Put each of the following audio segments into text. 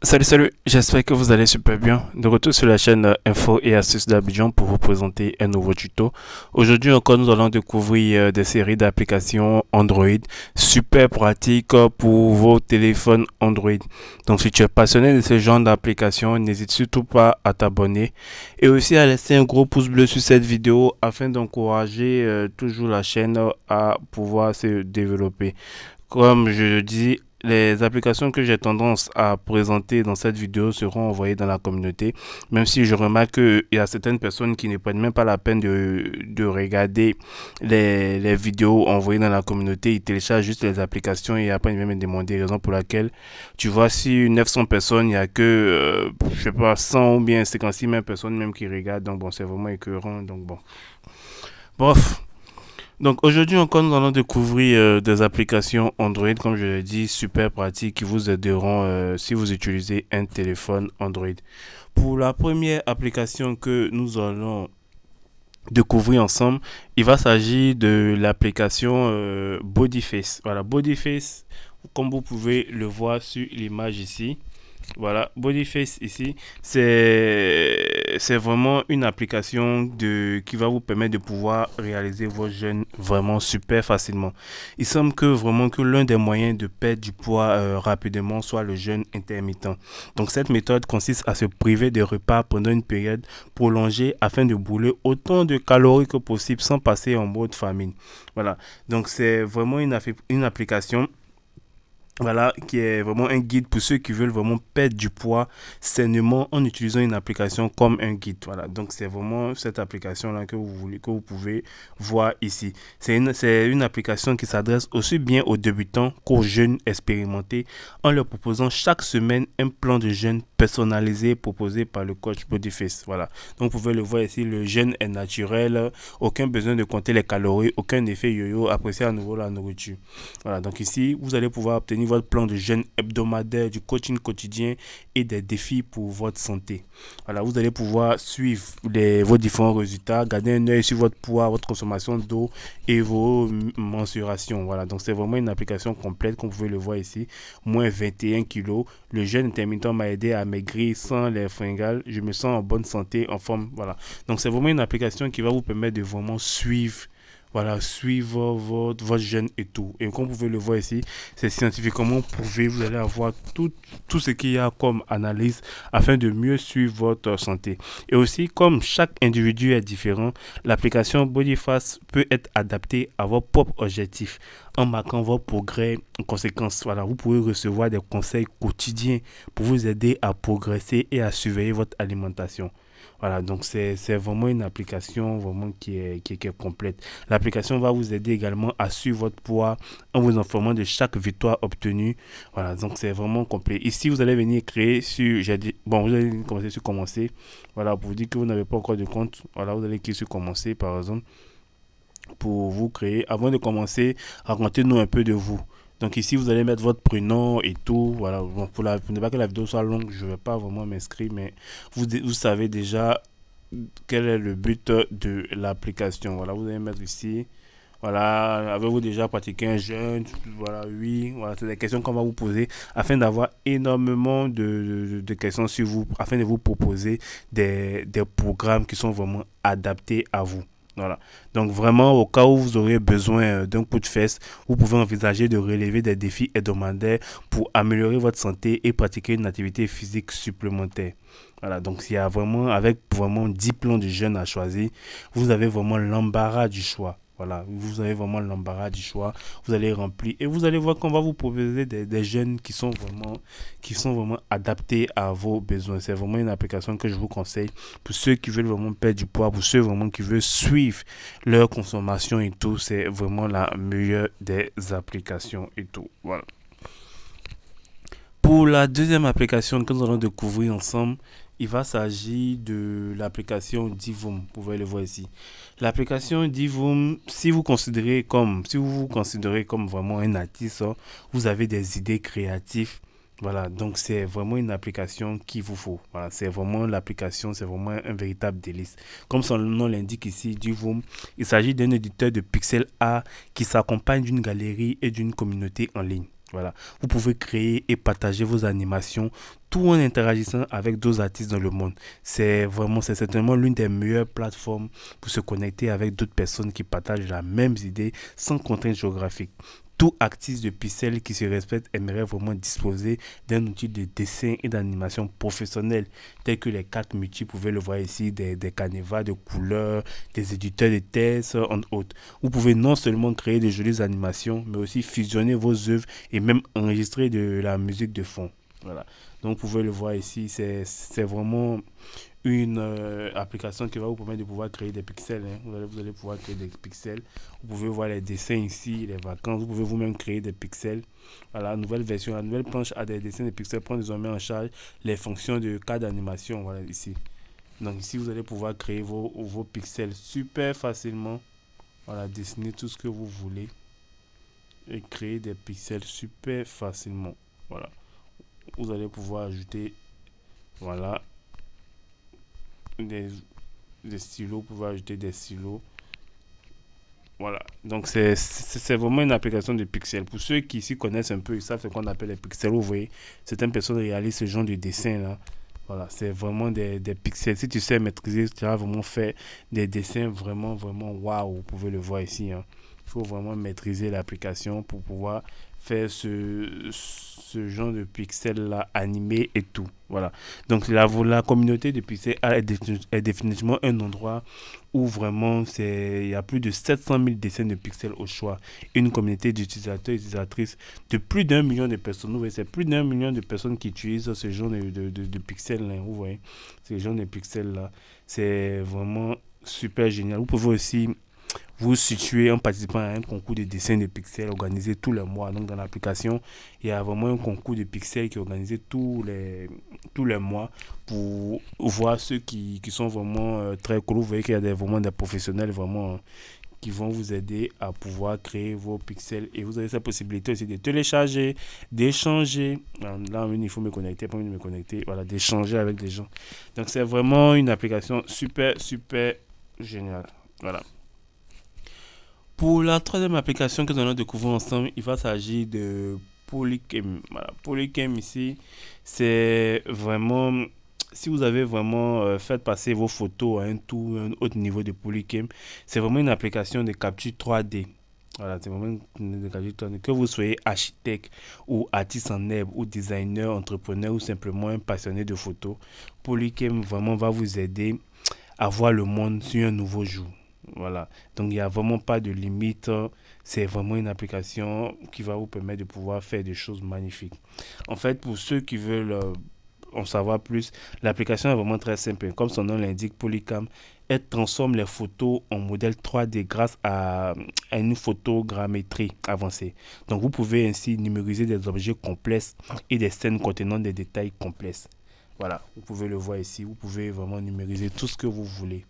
Salut, j'espère que vous allez super bien. De retour sur la chaîne Info et Astuces d'Abidjan pour vous présenter un nouveau tuto. Aujourd'hui encore, nous allons découvrir des séries d'applications Android super pratiques pour vos téléphones Android. Donc si tu es passionné de ce genre d'applications, n'hésite surtout pas à t'abonner et aussi à laisser un gros pouce bleu sur cette vidéo afin d'encourager toujours la chaîne à pouvoir se développer. Comme je le dis, les applications que j'ai tendance à présenter dans cette vidéo seront envoyées dans la communauté, même si je remarque qu'il y a certaines personnes qui ne prennent même pas la peine de regarder les vidéos envoyées dans la communauté. Ils téléchargent juste les applications et après ils viennent me demander raison pour laquelle tu vois si 900 personnes, il n'y a que, je sais pas, 100 ou bien 56 000 personnes même qui regardent. Donc bon, c'est vraiment écœurant. Donc bon. Bref, donc aujourd'hui encore nous allons découvrir des applications Android comme je l'ai dit super pratiques qui vous aideront si vous utilisez un téléphone Android. Pour la première application que nous allons découvrir ensemble, il va s'agir de l'application Bodyface. Voilà, Bodyface, comme vous pouvez le voir sur l'image ici. Voilà, Bodyface ici, c'est vraiment une application qui va vous permettre de pouvoir réaliser vos jeûnes vraiment super facilement. Il semble que vraiment que l'un des moyens de perdre du poids rapidement soit le jeûne intermittent. Donc cette méthode consiste à se priver des repas pendant une période prolongée afin de brûler autant de calories que possible sans passer en mode famine. Voilà, donc c'est vraiment une application, voilà, qui est vraiment un guide pour ceux qui veulent vraiment perdre du poids sainement en utilisant une application comme un guide. Voilà, donc c'est vraiment cette application-là que vous pouvez voir ici. C'est une application qui s'adresse aussi bien aux débutants qu'aux jeunes expérimentés en leur proposant chaque semaine un plan de jeûne personnalisé proposé par le coach Bodyface. Voilà, donc vous pouvez le voir ici, le jeûne est naturel, aucun besoin de compter les calories, aucun effet yo-yo, appréciez à nouveau la nourriture. Voilà, donc ici, vous allez pouvoir obtenir votre plan de jeûne hebdomadaire, du coaching quotidien et des défis pour votre santé. Voilà, vous allez pouvoir suivre vos différents résultats, garder un œil sur votre poids, votre consommation d'eau et vos mensurations. Voilà, donc c'est vraiment une application complète, comme vous pouvez le voir ici. Moins 21 kilos. Le jeûne intermittent m'a aidé à maigrir sans les fringales. Je me sens en bonne santé, en forme. Voilà, donc c'est vraiment une application qui va vous permettre de vraiment suivre, voilà, suivre votre jeûne et tout. Et comme vous pouvez le voir ici, c'est scientifiquement prouvé. Vous allez avoir tout ce qu'il y a comme analyse afin de mieux suivre votre santé. Et aussi, comme chaque individu est différent, l'application BodyFast peut être adaptée à vos propres objectifs en marquant vos progrès en conséquence. Voilà, vous pouvez recevoir des conseils quotidiens pour vous aider à progresser et à surveiller votre alimentation. Voilà, donc c'est vraiment une application vraiment qui est complète. L'application va vous aider également à suivre votre poids en vous informant de chaque victoire obtenue. Voilà, donc c'est vraiment complet. Ici, vous allez venir créer sur, j'ai dit, bon, vous allez commencer sur commencer. Voilà, pour vous dire que vous n'avez pas encore de compte. Voilà, vous allez cliquer sur commencer, par exemple, pour vous créer. Avant de commencer, racontez-nous un peu de vous. Donc ici, vous allez mettre votre prénom et tout. Voilà, bon, pour ne pas que la vidéo soit longue, je ne vais pas vraiment m'inscrire, mais vous savez déjà quel est le but de l'application. Voilà, vous allez mettre ici. Voilà, avez-vous déjà pratiqué un jeûne? Voilà, oui. Voilà, c'est des questions qu'on va vous poser afin d'avoir énormément de questions sur vous, afin de vous proposer des programmes qui sont vraiment adaptés à vous. Voilà. Donc vraiment, au cas où vous aurez besoin d'un coup de fesse, vous pouvez envisager de relever des défis hebdomadaires pour améliorer votre santé et pratiquer une activité physique supplémentaire. Voilà, donc il y a vraiment, avec vraiment 10 plans de jeûne à choisir, vous avez vraiment l'embarras du choix. Voilà, vous avez vraiment l'embarras du choix. Vous allez remplir et vous allez voir qu'on va vous proposer des jeûnes qui sont vraiment adaptés à vos besoins. C'est vraiment une application que je vous conseille pour ceux qui veulent vraiment perdre du poids, pour ceux vraiment qui veulent suivre leur consommation et tout. C'est vraiment la meilleure des applications et tout. Voilà. Pour la deuxième application que nous allons découvrir ensemble, il va s'agir de l'application Divoom. Vous pouvez le voir ici. L'application Divoom, si vous vous considérez comme vraiment un artiste, hein, vous avez des idées créatives. Voilà, donc c'est vraiment une application qu'il vous faut. Voilà, c'est vraiment l'application, c'est vraiment un véritable délice. Comme son nom l'indique ici, Divoom, il s'agit d'un éditeur de pixel art qui s'accompagne d'une galerie et d'une communauté en ligne. Voilà. Vous pouvez créer et partager vos animations tout en interagissant avec d'autres artistes dans le monde. C'est certainement l'une des meilleures plateformes pour se connecter avec d'autres personnes qui partagent la même idée sans contrainte géographique. Tout artiste de pixel qui se respecte aimerait vraiment disposer d'un outil de dessin et d'animation professionnel, tels que les cartes multi, vous pouvez le voir ici, des canevas de couleurs, des éditeurs de textes, entre autres. Vous pouvez non seulement créer de jolies animations, mais aussi fusionner vos œuvres et même enregistrer de la musique de fond. Voilà. Donc, vous pouvez le voir ici, c'est vraiment une application qui va vous permettre de pouvoir créer des pixels. Hein. Vous allez pouvoir créer des pixels. Vous pouvez voir les dessins ici, les vacances. Vous pouvez vous-même créer des pixels. Voilà, la nouvelle version, la nouvelle planche a des dessins de pixels. Prend désormais en charge les fonctions de cas d'animation. Voilà, ici. Donc, ici, vous allez pouvoir créer vos pixels super facilement. Voilà, dessiner tout ce que vous voulez et créer des pixels super facilement. Voilà, vous allez pouvoir ajouter, voilà, des, des stylos, vous pouvez ajouter des stylos. Voilà, donc c'est vraiment une application de pixels. Pour ceux qui s'y connaissent un peu, ils savent ce qu'on appelle les pixels. Vous voyez, certaines personnes réalisent ce genre de dessin là. Voilà, c'est vraiment des pixels. Si tu sais maîtriser, tu vas vraiment faire des dessins vraiment, vraiment waouh. Vous pouvez le voir ici. Hein. Il faut vraiment maîtriser l'application pour pouvoir faire ce genre de pixels là animés et tout. Voilà. Donc la communauté de pixels est définitivement un endroit où vraiment il y a plus de 700 000 dessins de pixels au choix. Une communauté d'utilisateurs et utilisatrices de plus d'1 million de personnes. Vous voyez, c'est plus d'1 million de personnes qui utilisent ce genre de pixels là. Vous voyez, ce genre de pixels là. C'est vraiment super génial. Vous pouvez aussi vous situez en participant à un concours de dessin de pixels organisé tous les mois. Donc dans l'application, il y a vraiment un concours de pixels qui est organisé tous les mois pour voir ceux qui sont vraiment très cool. Vous voyez qu'il y a vraiment des professionnels vraiment qui vont vous aider à pouvoir créer vos pixels et vous avez cette possibilité aussi de télécharger, d'échanger. Là, il faut me connecter, pas me connecter, voilà, d'échanger avec des gens. Donc c'est vraiment une application super, super géniale. Voilà. Pour la troisième application que nous allons découvrir ensemble, il va s'agir de Polychem. Voilà, Polychem ici, c'est vraiment, si vous avez vraiment fait passer vos photos à un autre niveau de Polychem, c'est vraiment une application de capture 3D. Voilà, c'est vraiment une capture 3D. Que vous soyez architecte ou artiste en herbe ou designer, entrepreneur ou simplement un passionné de photos, Polychem vraiment va vous aider à voir le monde sur un nouveau jour. Voilà. Donc, il n'y a vraiment pas de limite. C'est vraiment une application qui va vous permettre de pouvoir faire des choses magnifiques. En fait, pour ceux qui veulent en savoir plus, l'application est vraiment très simple. Comme son nom l'indique, Polycam, elle transforme les photos en modèle 3D grâce à une photogrammétrie avancée. Donc, vous pouvez ainsi numériser des objets complexes et des scènes contenant des détails complexes. Voilà, vous pouvez le voir ici. Vous pouvez vraiment numériser tout ce que vous voulez.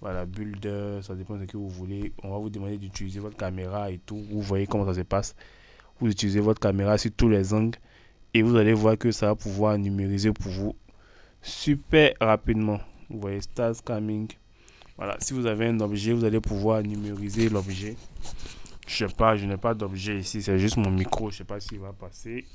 Voilà, builder, ça dépend de ce que vous voulez. On va vous demander d'utiliser votre caméra et tout. Vous voyez comment ça se passe. Vous utilisez votre caméra sur tous les angles et vous allez voir que ça va pouvoir numériser pour vous super rapidement. Vous voyez, start scanning. Voilà, si vous avez un objet, vous allez pouvoir numériser l'objet. Je sais pas, je n'ai pas d'objet ici, c'est juste mon micro. Je sais pas s'il va passer.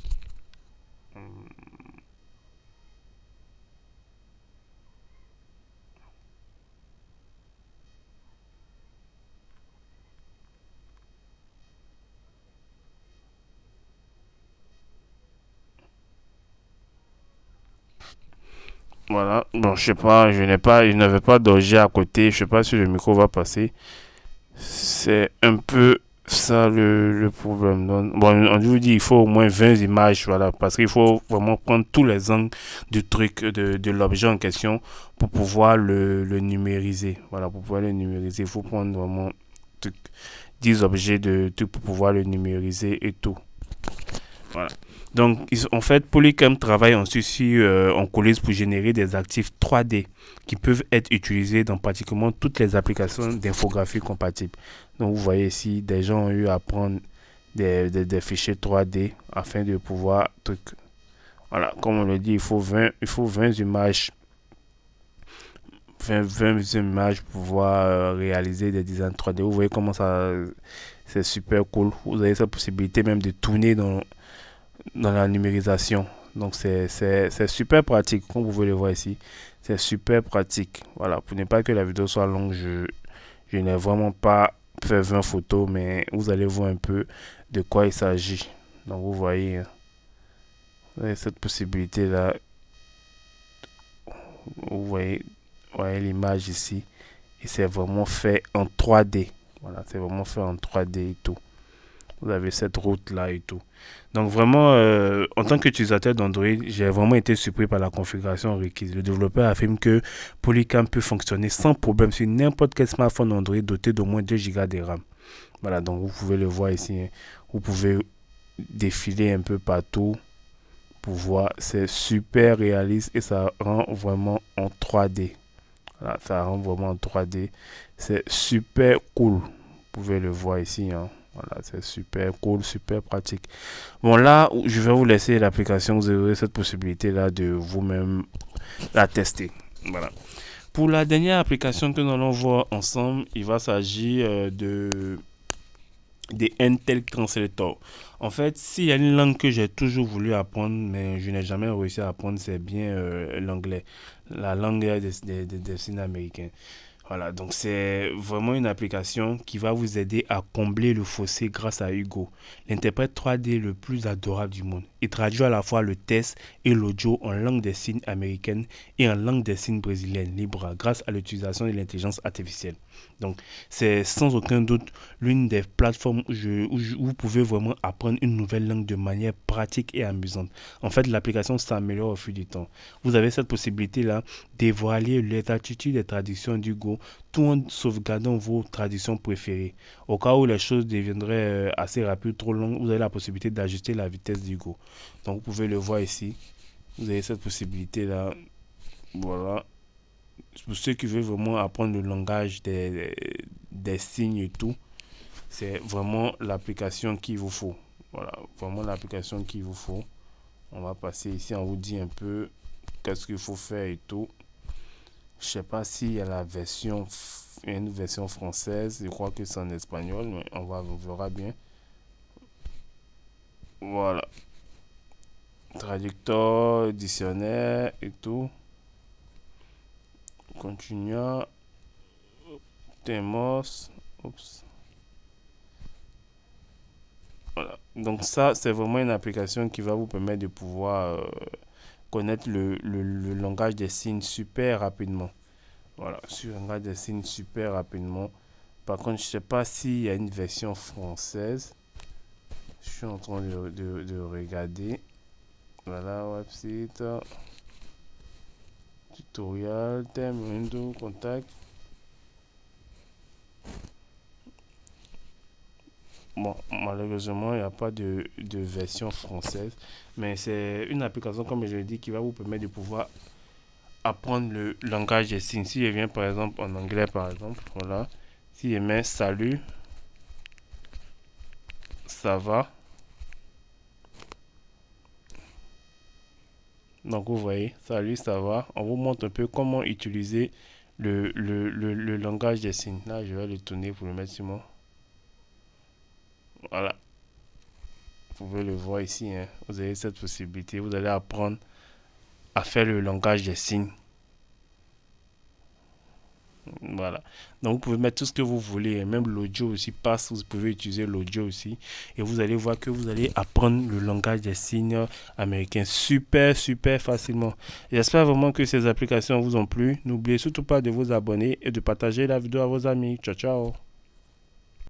Voilà, bon, je sais pas, je n'avais pas d'objet à côté. Je sais pas si le micro va passer. C'est un peu ça le problème. Donc, bon, on vous dit il faut au moins 20 images, voilà, parce qu'il faut vraiment prendre tous les angles du truc, de l'objet en question pour pouvoir le numériser. Voilà, pour pouvoir le numériser, il faut prendre vraiment truc, 10 objets de truc pour pouvoir le numériser et tout. Voilà. Donc, en fait, Polycam travaille en coulisses pour générer des actifs 3D qui peuvent être utilisés dans pratiquement toutes les applications d'infographie compatibles. Donc, vous voyez ici, des gens ont eu à prendre des fichiers 3D afin de pouvoir... Voilà, comme on le dit, il faut 20 images 20 images pour pouvoir réaliser des designs 3D. Vous voyez comment ça, c'est super cool. Vous avez cette possibilité même de tourner dans la numérisation. Donc c'est super pratique, comme vous pouvez le voir ici. C'est super pratique. Voilà, pour ne pas que la vidéo soit longue, je n'ai vraiment pas fait 20 photos, mais vous allez voir un peu de quoi il s'agit. Donc vous voyez cette possibilité-là. Vous voyez l'image ici. Et c'est vraiment fait en 3D. Voilà, c'est vraiment fait en 3D et tout. Vous avez cette route-là et tout. Donc vraiment, en tant qu'utilisateur d'Android, j'ai vraiment été surpris par la configuration requise. Le développeur affirme que Polycam peut fonctionner sans problème sur n'importe quel smartphone Android doté d'au moins 2 Go de RAM. Voilà, donc vous pouvez le voir ici. Hein. Vous pouvez défiler un peu partout pour voir. C'est super réaliste et ça rend vraiment en 3D. Voilà, ça rend vraiment en 3D. C'est super cool. Vous pouvez le voir ici. Hein. Voilà, c'est super cool, super pratique. Bon, là, je vais vous laisser l'application. Vous aurez cette possibilité-là de vous-même la tester. Voilà. Pour la dernière application que nous allons voir ensemble, il va s'agir des Intel Translator. En fait, s'il y a une langue que j'ai toujours voulu apprendre, mais je n'ai jamais réussi à apprendre, c'est bien l'anglais. La langue des signes américains. Voilà, donc c'est vraiment une application qui va vous aider à combler le fossé grâce à Hugo, l'interprète 3D le plus adorable du monde. Il traduit à la fois le texte et l'audio en langue des signes américaine et en langue des signes brésilienne libre grâce à l'utilisation de l'intelligence artificielle. Donc c'est sans aucun doute l'une des plateformes où vous pouvez vraiment apprendre une nouvelle langue de manière pratique et amusante. En fait, l'application s'améliore au fil du temps. Vous avez cette possibilité-là d'évaluer les attitudes et traductions d'Hugo tout en sauvegardant vos traductions préférées. Au cas où les choses deviendraient assez rapides, trop longues, vous avez la possibilité d'ajuster la vitesse d'Hugo. Donc vous pouvez le voir ici. Vous avez cette possibilité-là. Voilà. Pour ceux qui veulent vraiment apprendre le langage des signes et tout, c'est vraiment l'application qu'il vous faut. Voilà, vraiment l'application qu'il vous faut. On va passer ici, on vous dit un peu qu'est-ce qu'il faut faire et tout. Je sais pas s'il y a une version française. Je crois que c'est en espagnol, mais on verra bien. Voilà. Traducteur, dictionnaire et tout. Continua. Temos. Oups. Voilà. Donc ça, c'est vraiment une application qui va vous permettre de pouvoir connaître le langage des signes super rapidement. Voilà, sur le langage des signes super rapidement. Par contre, je ne sais pas s'il y a une version française. Je suis en train de regarder. Voilà, website, tutoriel, thème, window, contact. Bon, malheureusement, il n'y a pas de version française. Mais c'est une application, comme je l'ai dit, qui va vous permettre de pouvoir apprendre le langage des signes. Si je viens par exemple en anglais, par exemple, voilà. Si je mets salut, ça va. Donc vous voyez, salut, ça va. On vous montre un peu comment utiliser le langage des signes. Là, je vais le tourner pour le mettre sur moi. Voilà. Vous pouvez le voir ici. Hein. Vous avez cette possibilité. Vous allez apprendre à faire le langage des signes. Voilà. Donc vous pouvez mettre tout ce que vous voulez. Même l'audio aussi passe. Vous pouvez utiliser l'audio aussi. Et vous allez voir que vous allez apprendre le langage des signes américains super, super facilement. J'espère vraiment que ces applications vous ont plu. N'oubliez surtout pas de vous abonner et de partager la vidéo à vos amis. Ciao, ciao.